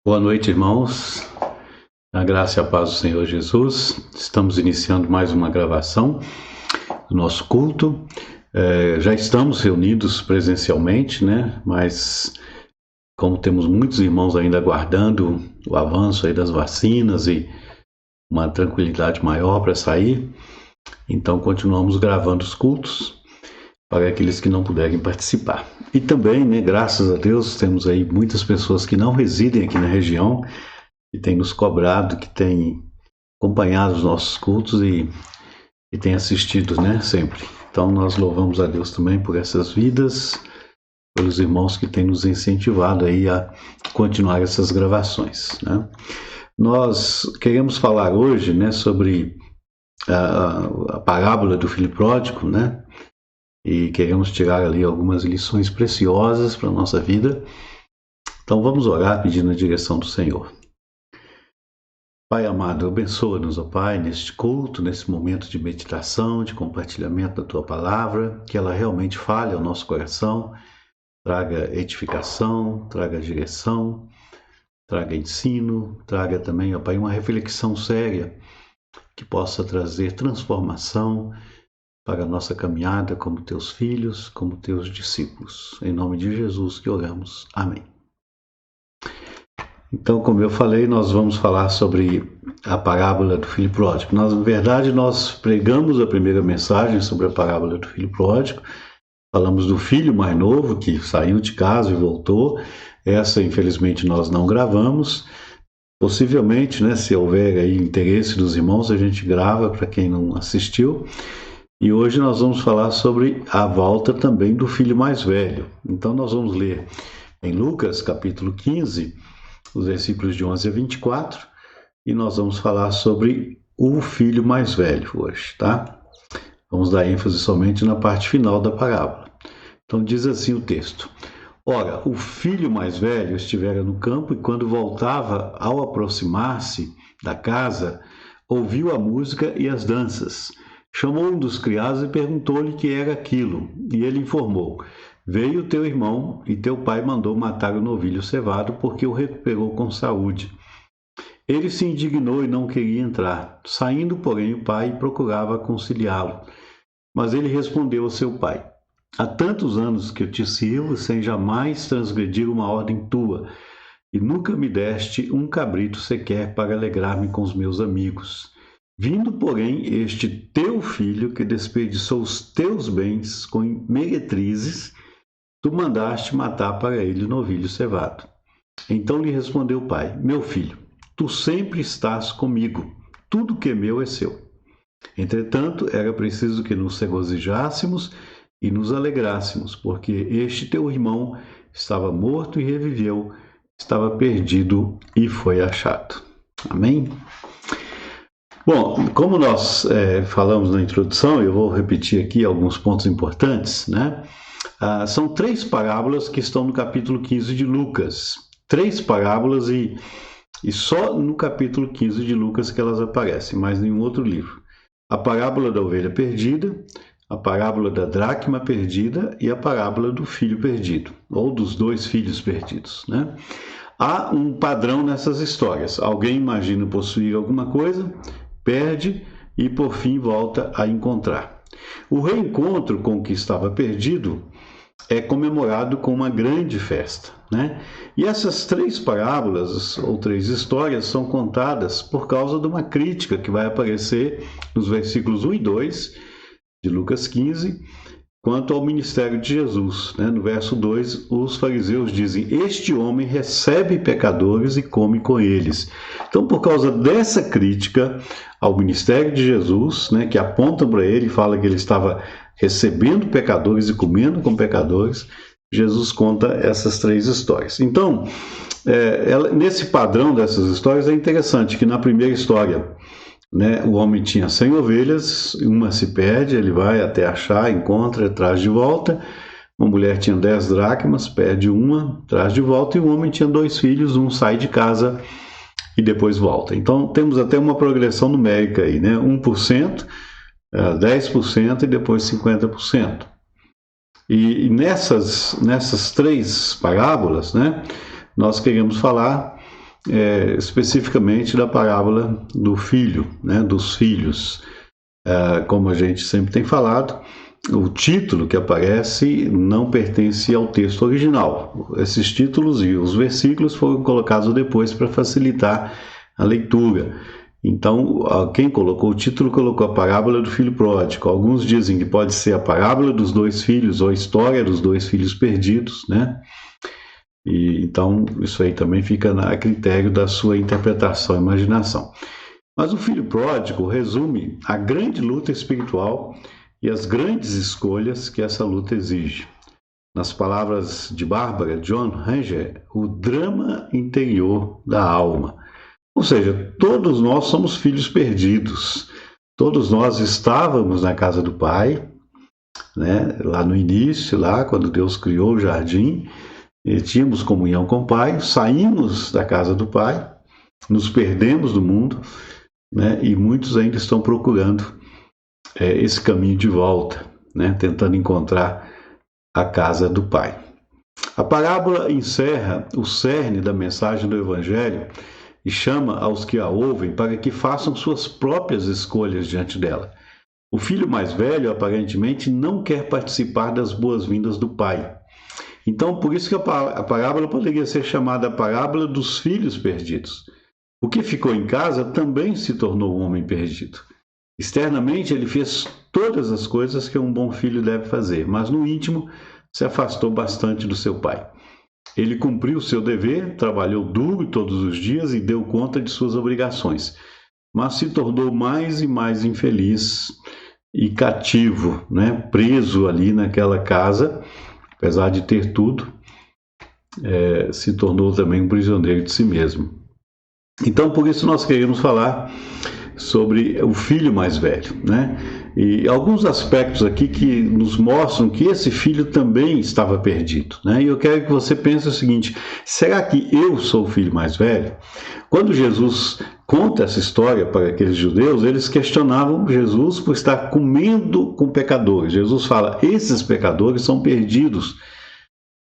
Boa noite, irmãos. A graça e a paz do Senhor Jesus. Estamos iniciando mais uma gravação do nosso culto. Já estamos reunidos presencialmente, né? Mas como temos muitos irmãos ainda aguardando o avanço aí das vacinas e uma tranquilidade maior para sair, então continuamos gravando os cultos para aqueles que não puderem participar. E também, né, graças a Deus, temos aí muitas pessoas que não residem aqui na região, que têm nos cobrado, que têm acompanhado os nossos cultos e têm assistido, né, sempre. Então nós louvamos a Deus também por essas vidas, pelos irmãos que têm nos incentivado aí a continuar essas gravações, né? Nós queremos falar hoje, né, sobre a parábola do filho pródigo, né? E queremos tirar ali algumas lições preciosas para a nossa vida. Então vamos orar pedindo a direção do Senhor. Pai amado, abençoa-nos, ó Pai, neste culto, nesse momento de meditação, de compartilhamento da Tua Palavra, que ela realmente fale ao nosso coração, traga edificação, traga direção, traga ensino, traga também, ó Pai, uma reflexão séria que possa trazer transformação para a nossa caminhada como Teus filhos, como Teus discípulos. Em nome de Jesus que oramos. Amém. Então, como eu falei, nós vamos falar sobre a parábola do filho pródigo. Na verdade, nós pregamos a primeira mensagem sobre a parábola do filho pródigo. Falamos do filho mais novo que saiu de casa e voltou. Essa, infelizmente, nós não gravamos. Possivelmente, né, se houver aí interesse dos irmãos, a gente grava para quem não assistiu. E hoje nós vamos falar sobre a volta também do filho mais velho. Então nós vamos ler em Lucas capítulo 15, os versículos de 11 a 24, e nós vamos falar sobre o filho mais velho hoje, tá? Vamos dar ênfase somente na parte final da parábola. Então diz assim o texto: Ora, o filho mais velho estivera no campo e quando voltava, ao aproximar-se da casa, ouviu a música e as danças. Chamou um dos criados e perguntou-lhe o que era aquilo. E ele informou: Veio teu irmão e teu pai mandou matar o novilho cevado porque o recuperou com saúde. Ele se indignou e não queria entrar. Saindo, porém, o pai procurava conciliá-lo. Mas ele respondeu ao seu pai: Há tantos anos que eu te sirvo sem jamais transgredir uma ordem tua, e nunca me deste um cabrito sequer para alegrar-me com os meus amigos. Vindo, porém, este teu filho, que desperdiçou os teus bens com meretrizes, tu mandaste matar para ele o novilho cevado. Então lhe respondeu o pai: Meu filho, tu sempre estás comigo, tudo que é meu é seu. Entretanto, era preciso que nos regozijássemos e nos alegrássemos, porque este teu irmão estava morto e reviveu, estava perdido e foi achado. Amém? Bom, como nós falamos na introdução, eu vou repetir aqui alguns pontos importantes, né? São 3 parábolas que estão no capítulo 15 de Lucas. 3 parábolas e só no capítulo 15 de Lucas que elas aparecem, mais nenhum outro livro. A parábola da ovelha perdida, a parábola da dracma perdida e a parábola do filho perdido, ou dos 2 filhos perdidos, né? Há um padrão nessas histórias. Alguém imagina possuir alguma coisa, perde e por fim volta a encontrar. O reencontro com o que estava perdido é comemorado com uma grande festa, né? E essas 3 parábolas ou 3 histórias são contadas por causa de uma crítica que vai aparecer nos versículos 1 e 2 de Lucas 15, quanto ao ministério de Jesus, né? No verso 2, os fariseus dizem: Este homem recebe pecadores e come com eles. Então, por causa dessa crítica ao ministério de Jesus, né, que apontam para ele e fala que ele estava recebendo pecadores e comendo com pecadores, Jesus conta essas 3 histórias. Então, nesse padrão dessas histórias, é interessante que na primeira história, né, o homem tinha 100 ovelhas, uma se perde, ele vai até achar, encontra, traz de volta. Uma mulher tinha 10 dracmas, perde uma, traz de volta. E o homem tinha 2 filhos, um sai de casa e depois volta. Então temos até uma progressão numérica aí, né? 1%, 10% e depois 50%. E nessas 3 parábolas, né, nós queremos falar especificamente da parábola do filho, né, dos filhos. Como a gente sempre tem falado, o título que aparece não pertence ao texto original. Esses títulos e os versículos foram colocados depois para facilitar a leitura. Então, quem colocou o título colocou a parábola do filho pródigo. Alguns dizem que pode ser a parábola dos dois filhos ou a história dos dois filhos perdidos, né? E, então, isso aí também fica a critério da sua interpretação e imaginação. Mas o filho pródigo resume a grande luta espiritual e as grandes escolhas que essa luta exige. Nas palavras de Barbara John Ranger, o drama interior da alma. Ou seja, todos nós somos filhos perdidos. Todos nós estávamos na casa do Pai, né? Lá no início, lá quando Deus criou o jardim, tínhamos comunhão com o Pai, saímos da casa do Pai, nos perdemos do mundo, né? E muitos ainda estão procurando esse caminho de volta, né? Tentando encontrar a casa do Pai. A parábola encerra o cerne da mensagem do Evangelho e chama aos que a ouvem para que façam suas próprias escolhas diante dela. O filho mais velho, aparentemente, não quer participar das boas-vindas do pai. Então, por isso que a parábola poderia ser chamada a parábola dos filhos perdidos. O que ficou em casa também se tornou um homem perdido. Externamente, ele fez todas as coisas que um bom filho deve fazer, mas no íntimo se afastou bastante do seu pai. Ele cumpriu o seu dever, trabalhou duro todos os dias e deu conta de suas obrigações, mas se tornou mais e mais infeliz e cativo, né? Preso ali naquela casa, apesar de ter tudo, se tornou também um prisioneiro de si mesmo. Então, por isso nós queremos falar sobre o filho mais velho, né? E alguns aspectos aqui que nos mostram que esse filho também estava perdido, né? E eu quero que você pense o seguinte: será que eu sou o filho mais velho? Quando Jesus conta essa história para aqueles judeus, eles questionavam Jesus por estar comendo com pecadores. Jesus fala: esses pecadores são perdidos,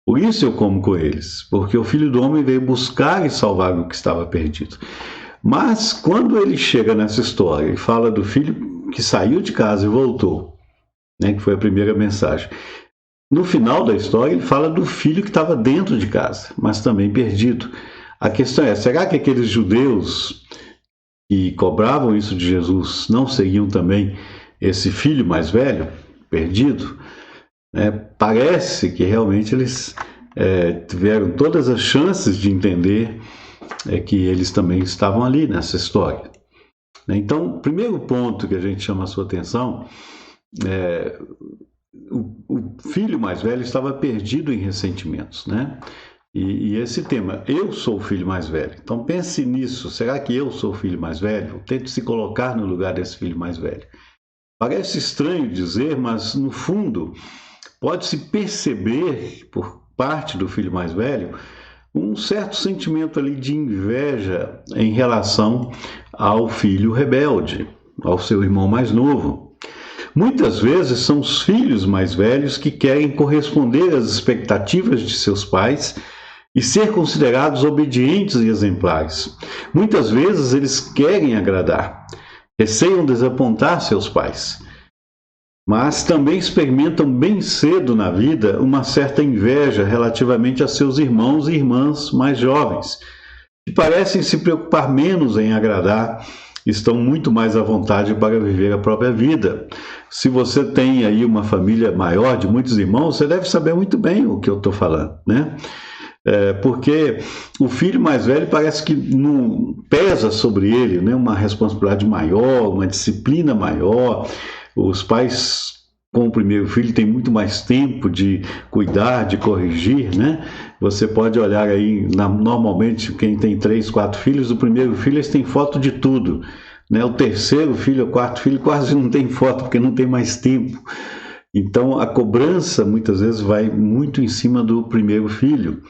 por isso eu como com eles, porque o Filho do Homem veio buscar e salvar o que estava perdido. Mas quando ele chega nessa história e fala do filho que saiu de casa e voltou, né, que foi a primeira mensagem, no final da história ele fala do filho que estava dentro de casa, mas também perdido. A questão é, será que aqueles judeus que cobravam isso de Jesus não seguiam também esse filho mais velho, perdido? Parece que realmente eles tiveram todas as chances de entender que eles também estavam ali nessa história. Então, o primeiro ponto que a gente chama a sua atenção o filho mais velho estava perdido em ressentimentos, né? E esse tema, eu sou o filho mais velho. Então pense nisso, será que eu sou o filho mais velho? Tente se colocar no lugar desse filho mais velho. Parece estranho dizer, mas no fundo pode-se perceber por parte do filho mais velho um certo sentimento ali de inveja em relação ao filho rebelde, ao seu irmão mais novo. Muitas vezes são os filhos mais velhos que querem corresponder às expectativas de seus pais e ser considerados obedientes e exemplares. Muitas vezes eles querem agradar, receiam desapontar seus pais, mas também experimentam bem cedo na vida uma certa inveja relativamente a seus irmãos e irmãs mais jovens, que parecem se preocupar menos em agradar, estão muito mais à vontade para viver a própria vida. Se você tem aí uma família maior de muitos irmãos, você deve saber muito bem o que eu estou falando, né? Porque o filho mais velho parece que não pesa sobre ele, né, uma responsabilidade maior, uma disciplina maior. Os pais com o primeiro filho têm muito mais tempo de cuidar, de corrigir, né? Você pode olhar aí, normalmente quem tem 3, 4 filhos, o primeiro filho eles têm foto de tudo, né? O terceiro filho, o quarto filho quase não tem foto, porque não tem mais tempo. Então a cobrança muitas vezes vai muito em cima do primeiro filho.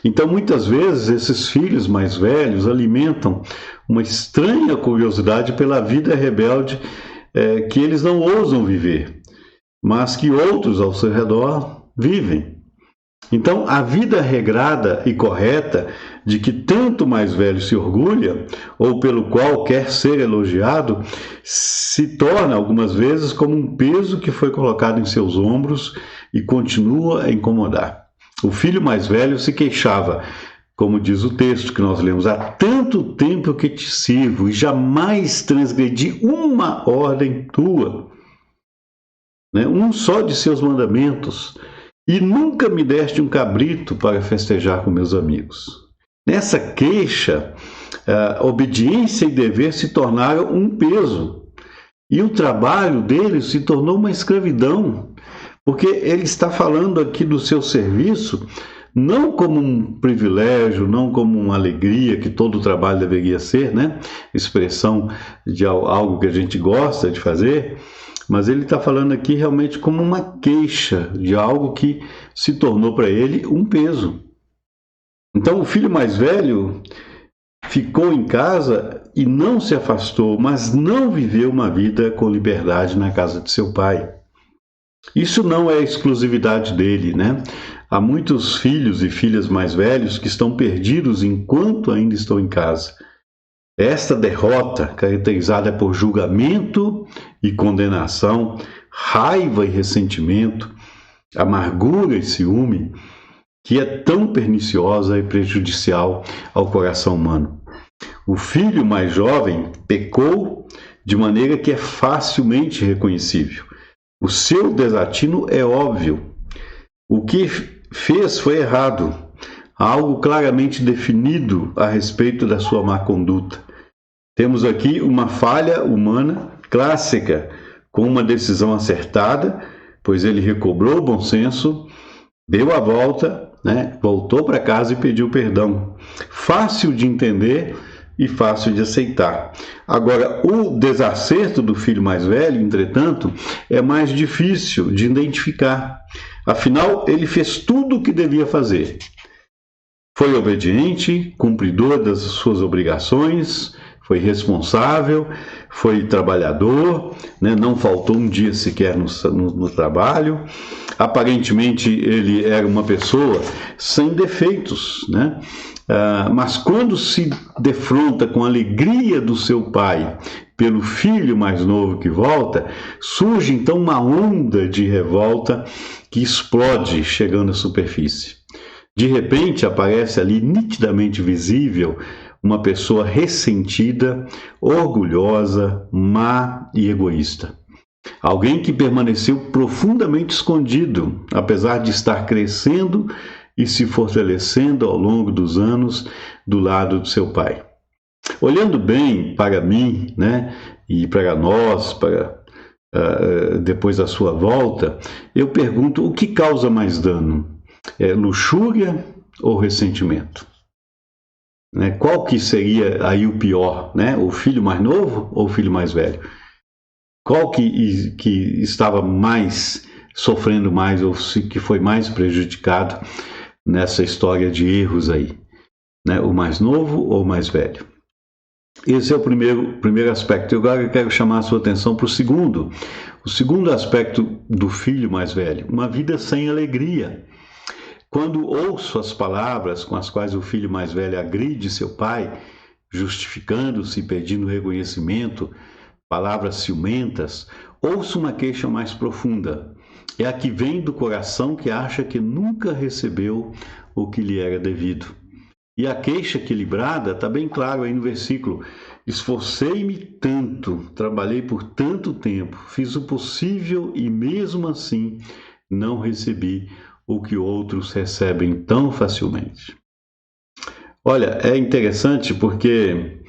Então muitas vezes esses filhos mais velhos alimentam uma estranha curiosidade pela vida rebelde que eles não ousam viver, mas que outros ao seu redor vivem. Então, a vida regrada e correta de que tanto o mais velho se orgulha, ou pelo qual quer ser elogiado, se torna algumas vezes como um peso que foi colocado em seus ombros e continua a incomodar. O filho mais velho se queixava, como diz o texto que nós lemos: há tanto tempo que te sirvo e jamais transgredi uma ordem tua, né? Um só de seus mandamentos, e nunca me deste um cabrito para festejar com meus amigos. Nessa queixa, obediência e dever se tornaram um peso, e o trabalho dele se tornou uma escravidão, porque ele está falando aqui do seu serviço não como um privilégio, não como uma alegria que todo trabalho deveria ser, né? Expressão de algo que a gente gosta de fazer, mas ele está falando aqui realmente como uma queixa de algo que se tornou para ele um peso. Então o filho mais velho ficou em casa e não se afastou, mas não viveu uma vida com liberdade na casa de seu pai. Isso não é exclusividade dele, né? Há muitos filhos e filhas mais velhos que estão perdidos enquanto ainda estão em casa. Esta derrota, caracterizada por julgamento e condenação, raiva e ressentimento, amargura e ciúme, que é tão perniciosa e prejudicial ao coração humano. O filho mais jovem pecou de maneira que é facilmente reconhecível. O seu desatino é óbvio. O que fez foi errado. Há algo claramente definido a respeito da sua má conduta. Temos aqui uma falha humana clássica, com uma decisão acertada, pois ele recobrou o bom senso, deu a volta, né, voltou para casa e pediu perdão. Fácil de entender e fácil de aceitar. Agora, o desacerto do filho mais velho, entretanto, é mais difícil de identificar. Afinal, ele fez tudo o que devia fazer. Foi obediente, cumpridor das suas obrigações, foi responsável, foi trabalhador, né? Não faltou um dia sequer no trabalho. Aparentemente, ele era uma pessoa sem defeitos, né? Mas quando se defronta com a alegria do seu pai pelo filho mais novo que volta, surge então uma onda de revolta que explode chegando à superfície. De repente aparece ali nitidamente visível uma pessoa ressentida, orgulhosa, má e egoísta. Alguém que permaneceu profundamente escondido, apesar de estar crescendo e se fortalecendo ao longo dos anos do lado do seu pai. Olhando bem para mim, né, e para nós, depois da sua volta, eu pergunto: o que causa mais dano? É luxúria ou ressentimento? Né? Qual que seria aí o pior? Né? O filho mais novo ou o filho mais velho? Qual que estava mais sofrendo mais ou que foi mais prejudicado nessa história de erros aí? Né? O mais novo ou o mais velho? Esse é o primeiro aspecto. Eu agora quero chamar a sua atenção para o segundo. O segundo aspecto do filho mais velho: uma vida sem alegria. Quando ouço as palavras com as quais o filho mais velho agride seu pai, justificando-se e pedindo reconhecimento, palavras ciumentas, ouço uma queixa mais profunda. É a que vem do coração que acha que nunca recebeu o que lhe era devido. E a queixa equilibrada está bem claro aí no versículo: esforcei-me tanto, trabalhei por tanto tempo, fiz o possível e mesmo assim não recebi o que outros recebem tão facilmente. Olha, é interessante porque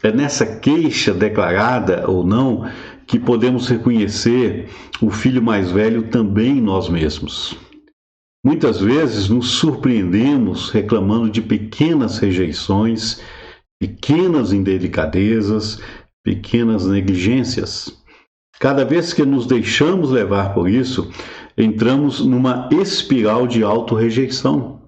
é nessa queixa declarada ou não que podemos reconhecer o filho mais velho também em nós mesmos. Muitas vezes nos surpreendemos reclamando de pequenas rejeições, pequenas indelicadezas, pequenas negligências. Cada vez que nos deixamos levar por isso, entramos numa espiral de autorrejeição.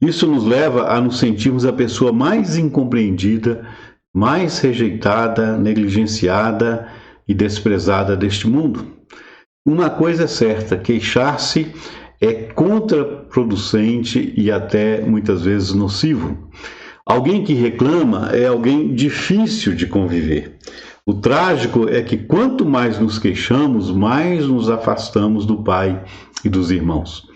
Isso nos leva a nos sentirmos a pessoa mais incompreendida, mais rejeitada, negligenciada e desprezada deste mundo. Uma coisa é certa: queixar-se é contraproducente e até muitas vezes nocivo. Alguém que reclama é alguém difícil de conviver. O trágico é que quanto mais nos queixamos, mais nos afastamos do pai e dos irmãos.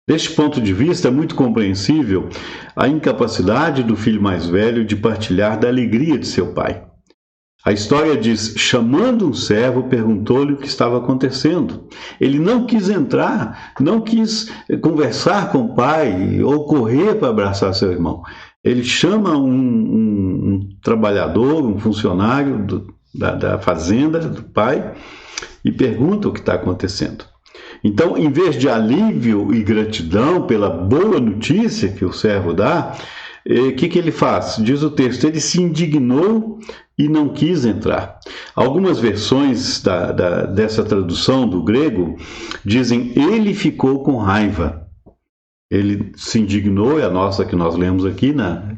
Deste ponto de vista, é muito compreensível a incapacidade do filho mais velho de partilhar da alegria de seu pai. A história diz: chamando um servo, perguntou-lhe o que estava acontecendo. Ele não quis entrar, não quis conversar com o pai ou correr para abraçar seu irmão. Ele chama um trabalhador, um funcionário da fazenda do pai e pergunta o que está acontecendo. Então, em vez de alívio e gratidão pela boa notícia que o servo dá, o que ele faz? Diz o texto: ele se indignou e não quis entrar. Algumas versões dessa tradução do grego dizem: ele ficou com raiva. Ele se indignou, é a nossa que nós lemos aqui na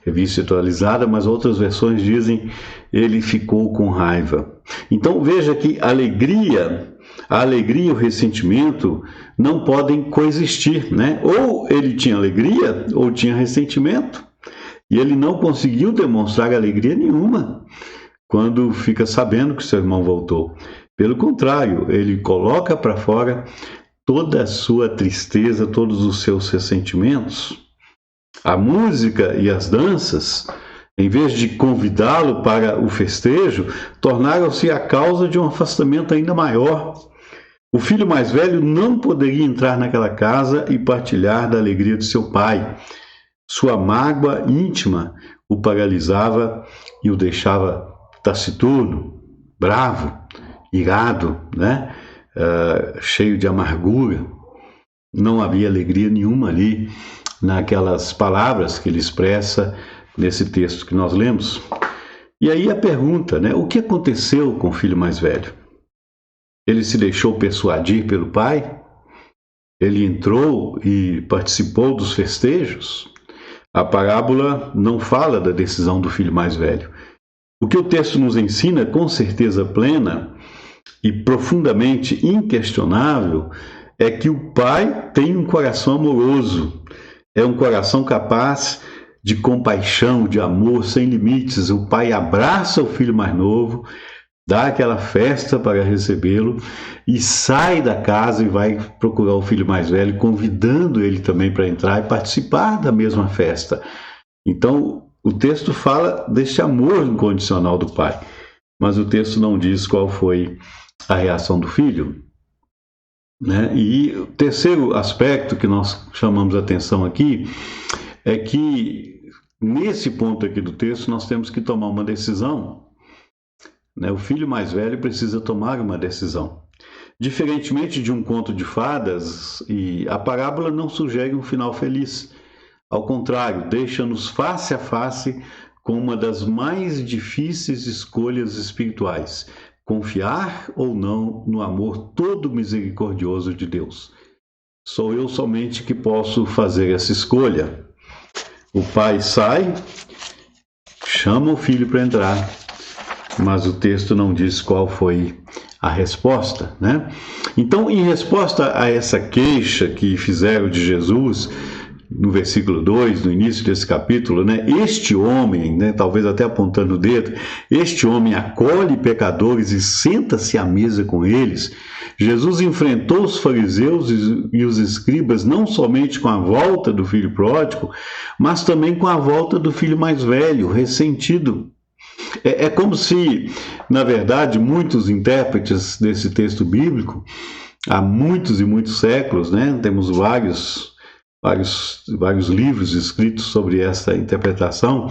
revista atualizada, mas outras versões dizem: ele ficou com raiva. Então veja que a alegria e o ressentimento não podem coexistir, né? Ou ele tinha alegria ou tinha ressentimento. E ele não conseguiu demonstrar alegria nenhuma quando fica sabendo que seu irmão voltou. Pelo contrário, ele coloca para fora toda a sua tristeza, todos os seus ressentimentos. A música e as danças, em vez de convidá-lo para o festejo, tornaram-se a causa de um afastamento ainda maior. O filho mais velho não poderia entrar naquela casa e partilhar da alegria de seu pai. Sua mágoa íntima o paralisava e o deixava taciturno, bravo, irado, né? Cheio de amargura. Não havia alegria nenhuma ali naquelas palavras que ele expressa nesse texto que nós lemos. E aí a pergunta, né? O que aconteceu com o filho mais velho? Ele se deixou persuadir pelo pai? Ele entrou e participou dos festejos? A parábola não fala da decisão do filho mais velho. O que o texto nos ensina, com certeza plena e profundamente inquestionável, é que o pai tem um coração amoroso, é um coração capaz de compaixão, de amor sem limites. O pai abraça o filho mais novo, dá aquela festa para recebê-lo e sai da casa e vai procurar o filho mais velho, convidando ele também para entrar e participar da mesma festa. Então, o texto fala deste amor incondicional do pai, mas o texto não diz qual foi a reação do filho, né? E o terceiro aspecto que nós chamamos a atenção aqui é que, nesse ponto aqui do texto, nós temos que tomar uma decisão. O filho mais velho precisa tomar uma decisão. Diferentemente de um conto de fadas, a parábola não sugere um final feliz. Ao contrário, deixa-nos face a face com uma das mais difíceis escolhas espirituais: confiar ou não no amor todo misericordioso de Deus. Sou eu somente que posso fazer essa escolha. O pai sai, chama o filho para entrar, mas o texto não diz qual foi a resposta, né? Então, em resposta a essa queixa que fizeram de Jesus, no versículo 2, no início desse capítulo, né? Este homem, né, talvez até apontando o dedo, este homem acolhe pecadores e senta-se à mesa com eles. Jesus enfrentou os fariseus e os escribas não somente com a volta do filho pródigo, mas também com a volta do filho mais velho, ressentido. É como se, na verdade, muitos intérpretes desse texto bíblico, há muitos e muitos séculos, né? Temos vários livros escritos sobre essa interpretação.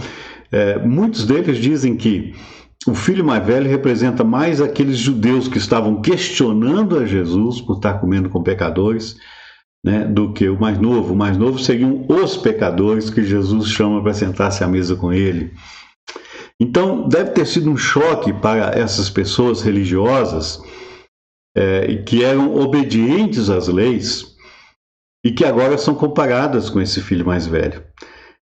Muitos deles dizem que o filho mais velho representa mais aqueles judeus que estavam questionando a Jesus por estar comendo com pecadores, né, do que o mais novo. O mais novo seriam os pecadores que Jesus chama para sentar-se à mesa com ele. Então, deve ter sido um choque para essas pessoas religiosas que eram obedientes às leis e que agora são comparadas com esse filho mais velho.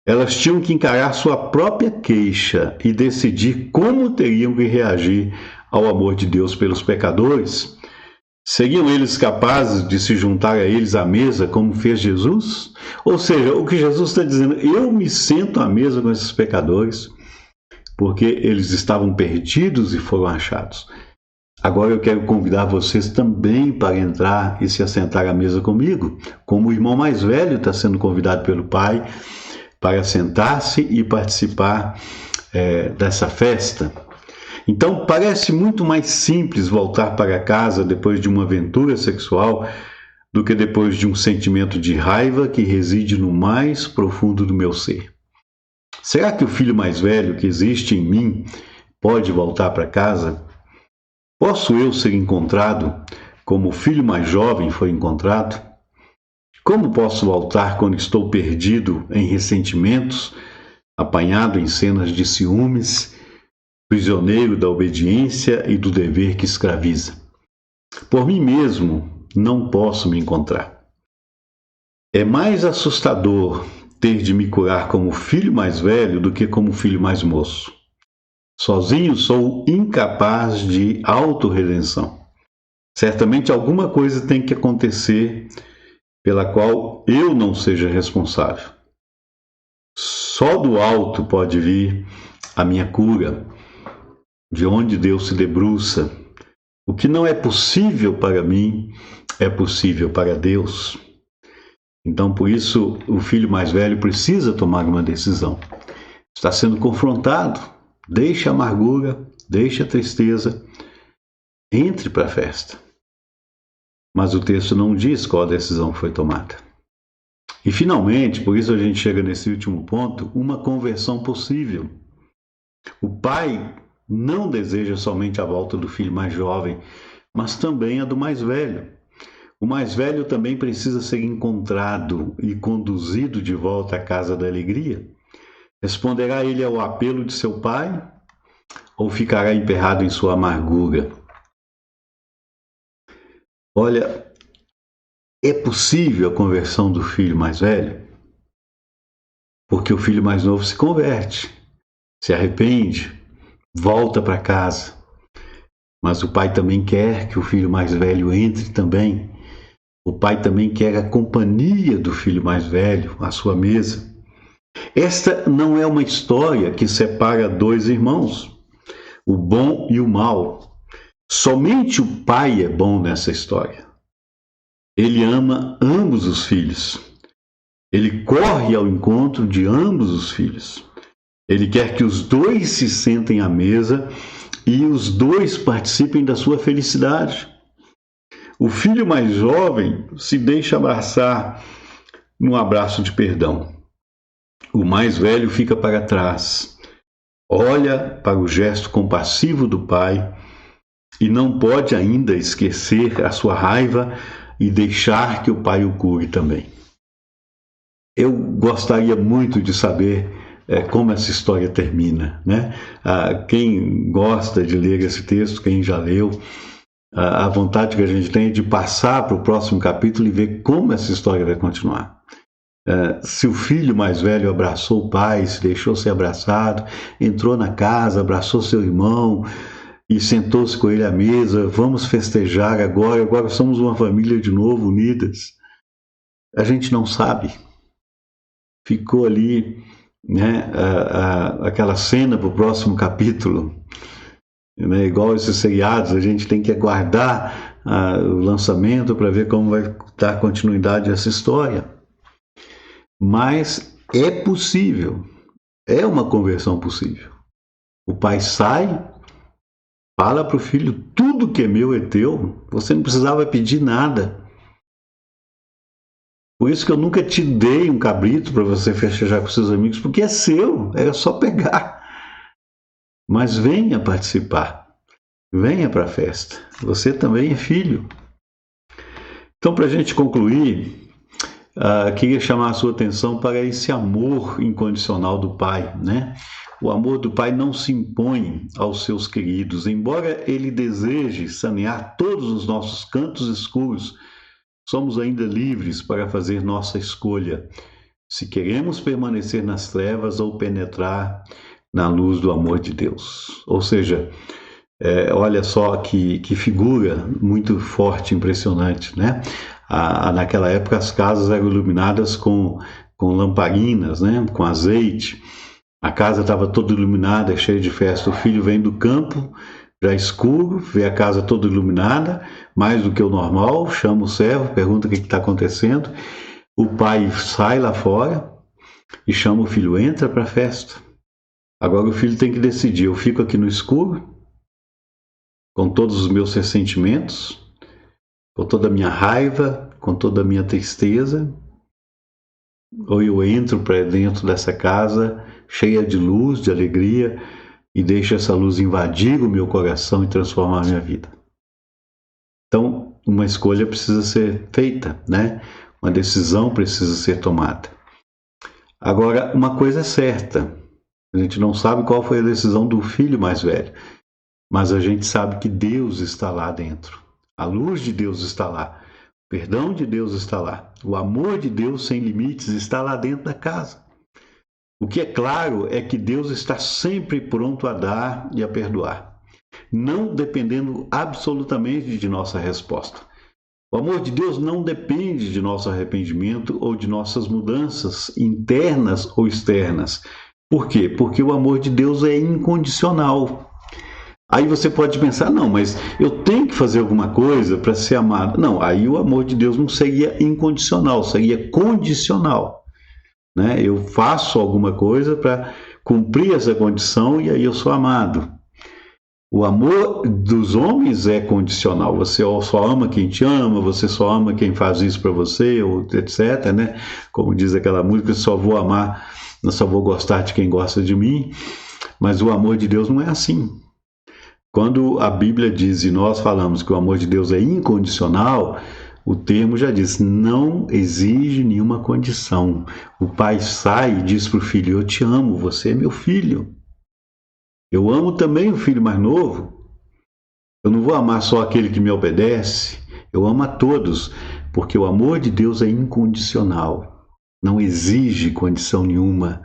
Elas tinham que encarar sua própria queixa e decidir como teriam que reagir ao amor de Deus pelos pecadores, Seriam eles capazes de se juntar a eles à mesa, como fez Jesus? Ou seja, o que Jesus está dizendo, eu me sento à mesa com esses pecadores, porque eles estavam perdidos e foram achados. Agora eu quero convidar vocês também para entrar e se assentar à mesa comigo, como o irmão mais velho está sendo convidado pelo pai para sentar-se e participar dessa festa. Então parece muito mais simples voltar para casa depois de uma aventura sexual do que depois de um sentimento de raiva que reside no mais profundo do meu ser. Será que o filho mais velho que existe em mim pode voltar para casa? Posso eu ser encontrado como o filho mais jovem foi encontrado? Como posso voltar quando estou perdido em ressentimentos, apanhado em cenas de ciúmes, prisioneiro da obediência e do dever que escraviza? Por mim mesmo não posso me encontrar. É mais assustador ter de me curar como filho mais velho do que como filho mais moço. Sozinho sou incapaz de autorredenção. Certamente alguma coisa tem que acontecer pela qual eu não seja responsável. Só do alto pode vir a minha cura, de onde Deus se debruça. O que não é possível para mim é possível para Deus. Então, por isso, o filho mais velho precisa tomar uma decisão. Está sendo confrontado. Deixe a amargura, deixe a tristeza, entre para a festa. Mas o texto não diz qual a decisão foi tomada. E finalmente, por isso a gente chega nesse último ponto, uma conversão possível. O pai não deseja somente a volta do filho mais jovem, mas também a do mais velho. O mais velho também precisa ser encontrado e conduzido de volta à casa da alegria. Responderá ele ao apelo de seu pai ou ficará emperrado em sua amargura? Olha, é possível a conversão do filho mais velho? Porque o filho mais novo se converte, se arrepende, volta para casa. Mas o pai também quer que o filho mais velho entre também. O pai também quer a companhia do filho mais velho à sua mesa. Esta não é uma história que separa dois irmãos, o bom e o mal. Somente o pai é bom nessa história. Ele ama ambos os filhos. Ele corre ao encontro de ambos os filhos. Ele quer que os dois se sentem à mesa e os dois participem da sua felicidade. O filho mais jovem se deixa abraçar num abraço de perdão. O mais velho fica para trás, olha para o gesto compassivo do pai e não pode ainda esquecer a sua raiva e deixar que o pai o cure também. Eu gostaria muito de saber como essa história termina, né? Quem gosta de ler esse texto, quem já leu, a vontade que a gente tem é de passar para o próximo capítulo e ver como essa história vai continuar. Se o filho mais velho abraçou o pai, se deixou ser abraçado, entrou na casa, abraçou seu irmão e sentou-se com ele à mesa, vamos festejar agora somos uma família de novo, unidas. A gente não sabe. Ficou ali, né, aquela cena para o próximo capítulo. Né, igual esses seriados, a gente tem que aguardar o lançamento para ver como vai dar continuidade a essa história. Mas é possível, é uma conversão possível. O pai sai, fala para o filho, tudo que é meu é teu, você não precisava pedir nada. Por isso que eu nunca te dei um cabrito para você festejar com seus amigos, porque é seu, era só pegar. Mas venha participar, venha para a festa, você também é filho. Então, para a gente concluir, queria chamar a sua atenção para esse amor incondicional do pai, né? O amor do pai não se impõe aos seus queridos, embora ele deseje sanear todos os nossos cantos escuros, somos ainda livres para fazer nossa escolha, se queremos permanecer nas trevas ou penetrar na luz do amor de Deus. Ou seja, Olha só que figura muito forte, impressionante, né? Naquela época as casas eram iluminadas com lamparinas, né? Com azeite. A casa estava toda iluminada, cheia de festa. O filho vem do campo, já escuro, vê a casa toda iluminada, mais do que o normal, chama o servo, pergunta o que está acontecendo. O pai sai lá fora e chama o filho, entra para a festa. Agora o filho tem que decidir, eu fico aqui no escuro, com todos os meus ressentimentos, com toda a minha raiva, com toda a minha tristeza, ou eu entro para dentro dessa casa cheia de luz, de alegria, e deixo essa luz invadir o meu coração e transformar a minha vida. Então, uma escolha precisa ser feita, né? Uma decisão precisa ser tomada. Agora, uma coisa é certa, a gente não sabe qual foi a decisão do filho mais velho, mas a gente sabe que Deus está lá dentro. A luz de Deus está lá. O perdão de Deus está lá. O amor de Deus sem limites está lá dentro da casa. O que é claro é que Deus está sempre pronto a dar e a perdoar, não dependendo absolutamente de nossa resposta. O amor de Deus não depende de nosso arrependimento ou de nossas mudanças internas ou externas. Por quê? Porque o amor de Deus é incondicional. Aí você pode pensar, não, mas eu tenho que fazer alguma coisa para ser amado. Não, aí o amor de Deus não seria incondicional, seria condicional. Né? Eu faço alguma coisa para cumprir essa condição e aí eu sou amado. O amor dos homens é condicional. Você só ama quem te ama, você só ama quem faz isso para você, ou etc. Né? Como diz aquela música, só vou amar, só vou gostar de quem gosta de mim. Mas o amor de Deus não é assim. Quando a Bíblia diz e nós falamos que o amor de Deus é incondicional, o termo já diz, não exige nenhuma condição. O pai sai e diz para o filho, eu te amo, você é meu filho. Eu amo também o filho mais novo. Eu não vou amar só aquele que me obedece, eu amo a todos, porque o amor de Deus é incondicional. Não exige condição nenhuma,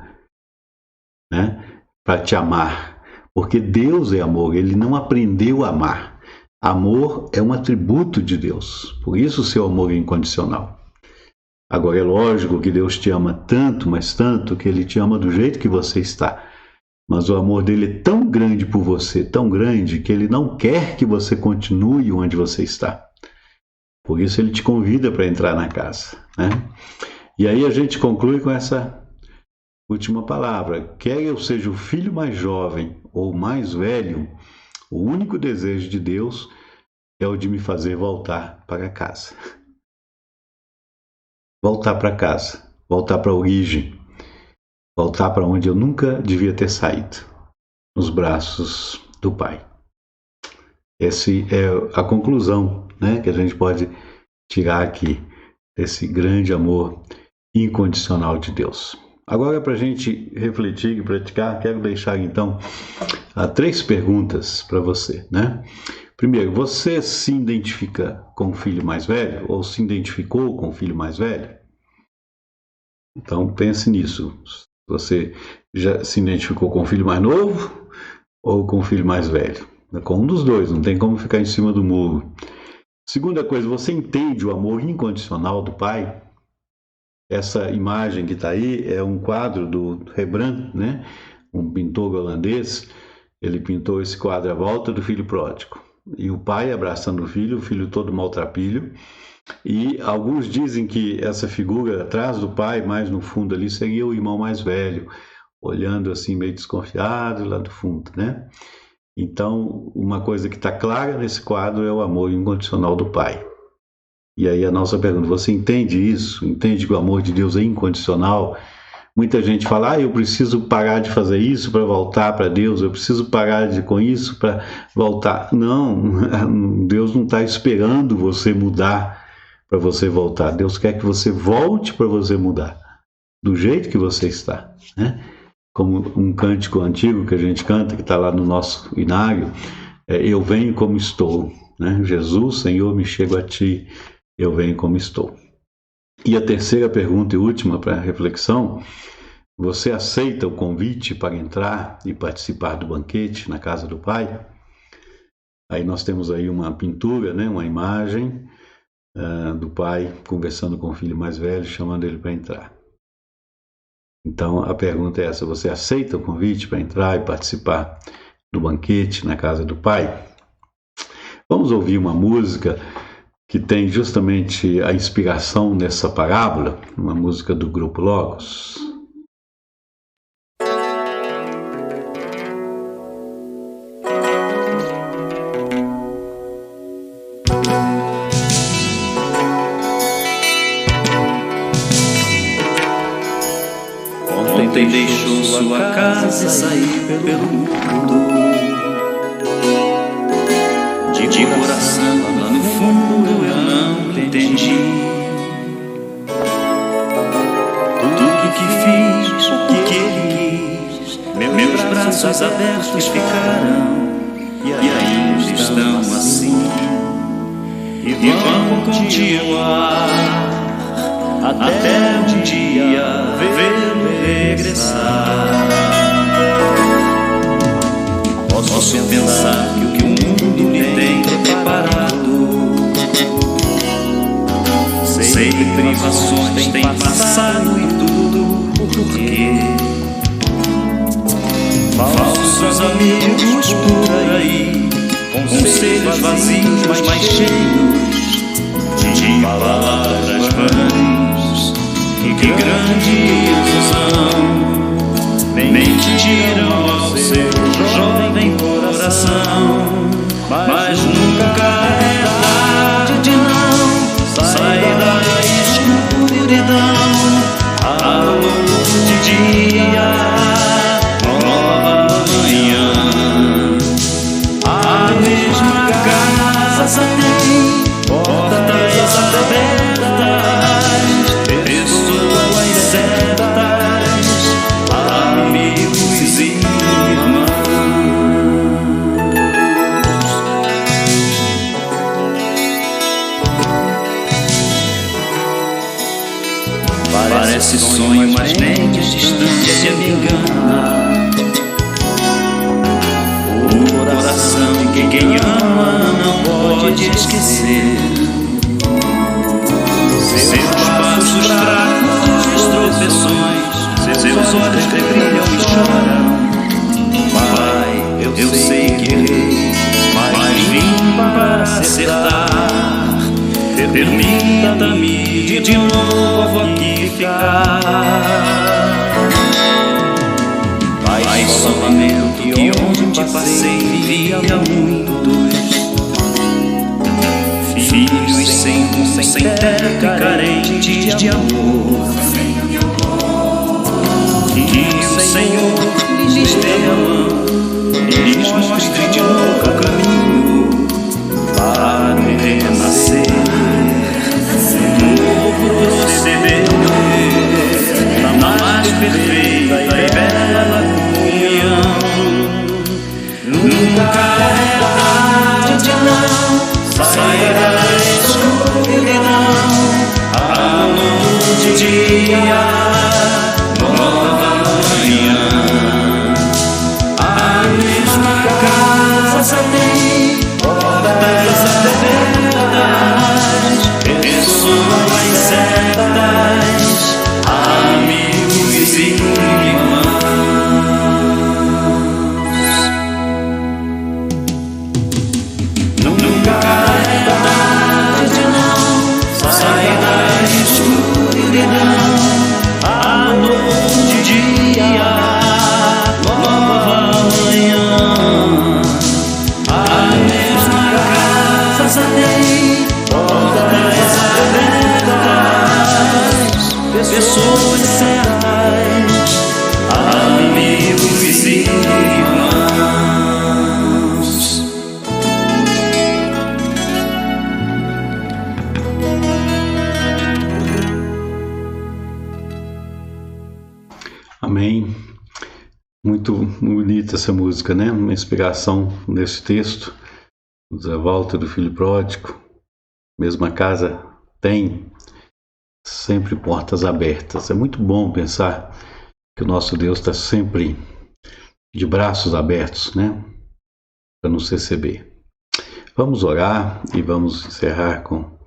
né, para te amar. Porque Deus é amor, ele não aprendeu a amar. Amor é um atributo de Deus, por isso o seu amor é incondicional. Agora é lógico que Deus te ama tanto, mas tanto, que Ele te ama do jeito que você está. Mas o amor dele é tão grande por você, tão grande, que Ele não quer que você continue onde você está. Por isso Ele te convida para entrar na casa, né? E aí a gente conclui com essa última palavra. Quer eu seja o filho mais jovem ou mais velho, o único desejo de Deus é o de me fazer voltar para casa. Voltar para casa, voltar para a origem, voltar para onde eu nunca devia ter saído, nos braços do Pai. Essa é a conclusão, né, que a gente pode tirar aqui desse grande amor incondicional de Deus. Agora, para a gente refletir e praticar, quero deixar então 3 perguntas para você, né? Primeiro, você se identifica com o filho mais velho ou se identificou com o filho mais velho? Então pense nisso. Você já se identificou com o filho mais novo ou com o filho mais velho? Com um dos dois, não tem como ficar em cima do muro. Segunda coisa, você entende o amor incondicional do Pai? Essa imagem que está aí é um quadro do Rembrandt, né? Um pintor holandês. Ele pintou esse quadro à volta do filho pródigo. E o pai abraçando o filho todo maltrapilho. E alguns dizem que essa figura atrás do pai, mais no fundo ali, seria o irmão mais velho, olhando assim meio desconfiado lá do fundo, né? Então, uma coisa que está clara nesse quadro é o amor incondicional do pai. E aí a nossa pergunta, você entende isso? Entende que o amor de Deus é incondicional? Muita gente fala, eu preciso parar de fazer isso para voltar para Deus, eu preciso parar com isso para voltar. Não, Deus não está esperando você mudar para você voltar. Deus quer que você volte para você mudar, do jeito que você está, né? Como um cântico antigo que a gente canta, que está lá no nosso inário, eu venho como estou, né? Jesus, Senhor, me chego a Ti, eu venho como estou. E a terceira pergunta e última para reflexão, você aceita o convite para entrar e participar do banquete na casa do Pai? Aí nós temos aí uma pintura, né, uma imagem do pai conversando com o filho mais velho, chamando ele para entrar. Então a pergunta é essa: você aceita o convite para entrar e participar do banquete na casa do pai? Vamos ouvir uma música que tem justamente a inspiração nessa parábola, uma música do grupo Logos. Ontem deixou sua casa e saiu pelo mundo. De coração lá no fundo eu não entendi. Tudo que fiz, o que ele quis, meus braços abertos ficaram e ainda estão assim. E vão continuar até um dia vê-lo regressar. Posso pensar que o mundo me tem preparado, sei que privações têm passado e tudo por quê? Falsos amigos por aí, conselhos vazios, mas mais cheios de palavras vãs. Que grande ilusão mentiram ao seu jovem coração. Mas nunca é tarde, não. Sai da escuridão, a luz de dia, nova manhã. A mesma casa tem portas abertas, pessoas certas, amigos e irmãos. Parece sonho, mas nem a distância me engana. O coração de quem ama não pode esquecer. Seus passos fracos, tropeções, seus olhos que brilham e choram. Pai, eu sei que errei, mas vim para acertar. Permita-me de novo aqui ficar. Pai, só lamento que onde passei vivia muitos filhos sem terra e carentes de amor. Que o Senhor lhes dê a mão e lhes mostre de novo o caminho para renascer. Novo proceder na mais perfeita e bela comunhão. Nunca é tarde, não. Sai da escuridão, a luz de dia, nova manhã. A mesma casa tem portas abertas, pessoas certas, amigos e irmãos. Nunca é tarde, não. Sai da escuridão, a luz de dia, nova manhã. A mesma casa tem portas abertas, pessoas certas, amigos e irmãos. Amém. Muito bonita essa música, né? Uma inspiração nesse texto, da volta do filho pródigo. Mesma casa tem sempre portas abertas. É muito bom pensar que o nosso Deus está sempre de braços abertos, né? Para nos receber. Vamos orar e vamos encerrar com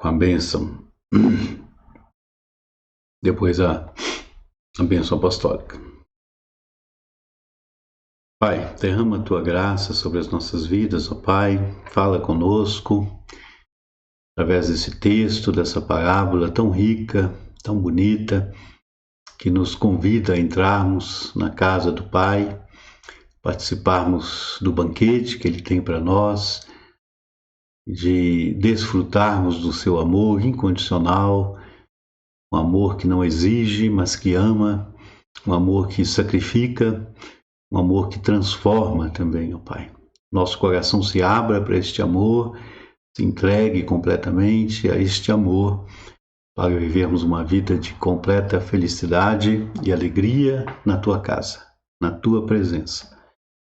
a bênção. Depois a bênção apostólica. Pai, derrama a Tua graça sobre as nossas vidas, ó Pai. Fala conosco através desse texto, dessa parábola tão rica, tão bonita, que nos convida a entrarmos na casa do Pai, participarmos do banquete que Ele tem para nós, de desfrutarmos do Seu amor incondicional, um amor que não exige, mas que ama, um amor que sacrifica, um amor que transforma também, ó Pai. Nosso coração se abra para este amor, se entregue completamente a este amor, para vivermos uma vida de completa felicidade e alegria na Tua casa, na Tua presença.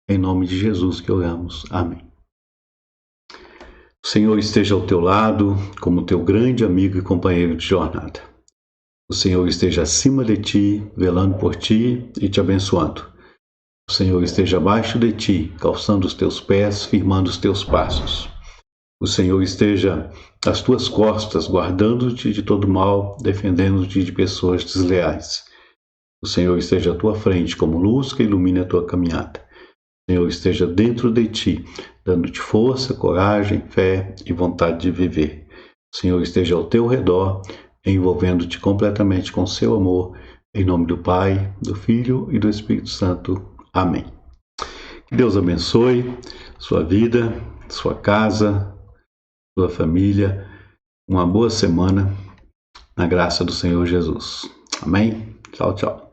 Em nome de Jesus que oramos. Amém. O Senhor esteja ao teu lado, como teu grande amigo e companheiro de jornada. O Senhor esteja acima de ti, velando por ti e te abençoando. O Senhor esteja abaixo de ti, calçando os teus pés, firmando os teus passos. O Senhor esteja às tuas costas, guardando-te de todo mal, defendendo-te de pessoas desleais. O Senhor esteja à tua frente como luz que ilumine a tua caminhada. O Senhor esteja dentro de ti, dando-te força, coragem, fé e vontade de viver. O Senhor esteja ao teu redor, envolvendo-te completamente com seu amor, em nome do Pai, do Filho e do Espírito Santo. Amém. Que Deus abençoe sua vida, sua casa, sua família. Uma boa semana na graça do Senhor Jesus. Amém? Tchau, tchau.